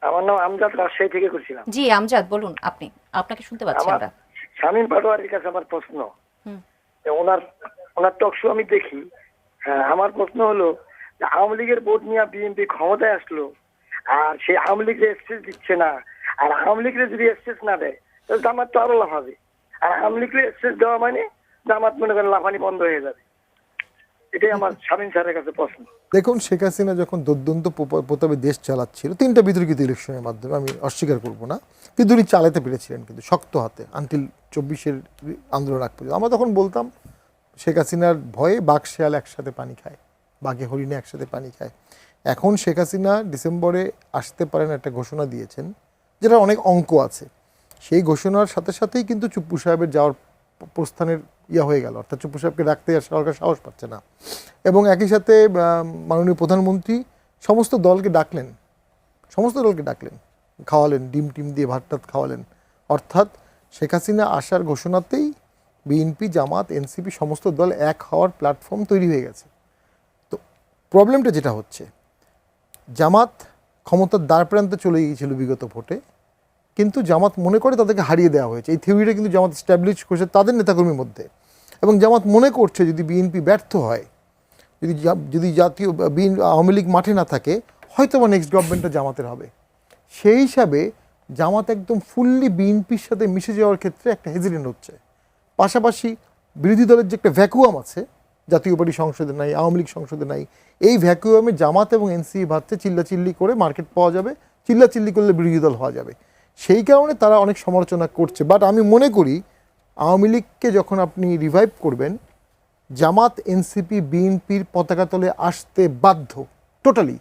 আমার নাম আমজাদ, রাজশাহী থেকে করছিলাম। জি আমজাদ বলুন, আপনাকে শুনতে পাচ্ছি আমার আমরা। শামীম পাটোয়ারির কাছে আমার প্রশ্ন, হুম। ওনার ওনার টকশো আমি দেখি। হ্যাঁ, আমার প্রশ্ন হলো যে আওয়ামী লীগের ভোট নিয়ে বিএনপি ক্ষমতায় আসলো, আর সেই আওয়ামী লীগের এক্সেস দিচ্ছে না, আর আওয়ামী লীগের যদি এক্সেস না দেয় তাহলে জামাত তো আরো লাফাবে, আর আওয়ামী লীগের এক্সেস দেওয়া মানে জামাত মনে করেন লাফানি বন্ধ হয়ে যাবে। এটাই আমার শামীম স্যারের কাছে প্রশ্ন। দেখুন, শেখ হাসিনা যখন দুর্দান্ত প্রতাপে দেশ চালাচ্ছিল, 3টা বিতর্কিত ইলেকশনের মাধ্যমে, আমি অস্বীকার করব না, কিন্তু উনি চালাতে পেরেছিলেন কিন্তু শক্ত হাতে আনটিল 24-এর আন্দোলন আগ পর্যন্ত। আমরা তখন বলতাম শেখ হাসিনার ভয়ে বাঘ শেয়াল একসাথে পানি খায়, বাঘে হরিণে একসাথে পানি খায়। এখন শেখ হাসিনা ডিসেম্বরে আসতে পারেন একটা ঘোষণা দিয়েছেন, যেটা অনেক অঙ্ক আছে। সেই ঘোষণার সাথে সাথেই কিন্তু চুপ্পু সাহেবের যাওয়ার প্রস্থানের হয়ে গেল, অর্থাৎ চুপ্পু সাহেবকে রাখতে সরকার সাহস পাচ্ছে না। এবং একই সাথে মাননীয় প্রধানমন্ত্রী সমস্ত দলকে ডাকলেন, খাওয়ালেন, ডিম টিম দিয়ে ভাত টাত খাওয়ালেন। অর্থাৎ শেখ হাসিনা আসার ঘোষণাতেই বিএনপি, জামাত, এনসিপি সমস্ত দল এক হওয়ার প্ল্যাটফর্ম তৈরি হয়ে গেছে। তো প্রবলেমটা যেটা হচ্ছে, জামাত ক্ষমতার দ্বার প্রান্তে চলে গিয়েছিল বিগত ভোটে, কিন্তু জামাত মনে করে তাদেরকে হারিয়ে দেওয়া হয়েছে। এই থিওরিটা কিন্তু জামাত স্ট্যাবলিশ করেছে তাদের নেতাকর্মীর মধ্যে। এবং জামাত মনে করছে যদি বিএনপি ব্যর্থ হয়, যদি জাতীয় আওয়ামী লীগ মাঠে না থাকে, হয়তো বা নেক্সট গভর্নমেন্টটা জামাতের হবে। সেই হিসাবে জামাত একদম ফুললি বিএনপির সাথে মিশে যাওয়ার ক্ষেত্রে একটা হেজিটেন্ট হচ্ছে। পাশাপাশি বিরোধী দলের যে একটা ভ্যাকুয়াম আছে, জাতীয় পার্টি সংসদে নাই, আওয়ামী লীগ সংসদে নাই, এই ভ্যাকুয়ামে জামাত এবং এনসিপি ভাবছে চিল্লাচিল্লি করে মার্কেট পাওয়া যাবে, চিল্লাচিল্লি করলে বিরোধী দল হওয়া যাবে। সেই কারণে তারা অনেক সমালোচনা করছে। বাট আমি মনে করি আওয়ামী লীগকে যখন আপনি রিভাইভ করবেন, জামাত, এনসিপি, বিএনপির পতাকা তলে আসতে বাধ্য টোটালি।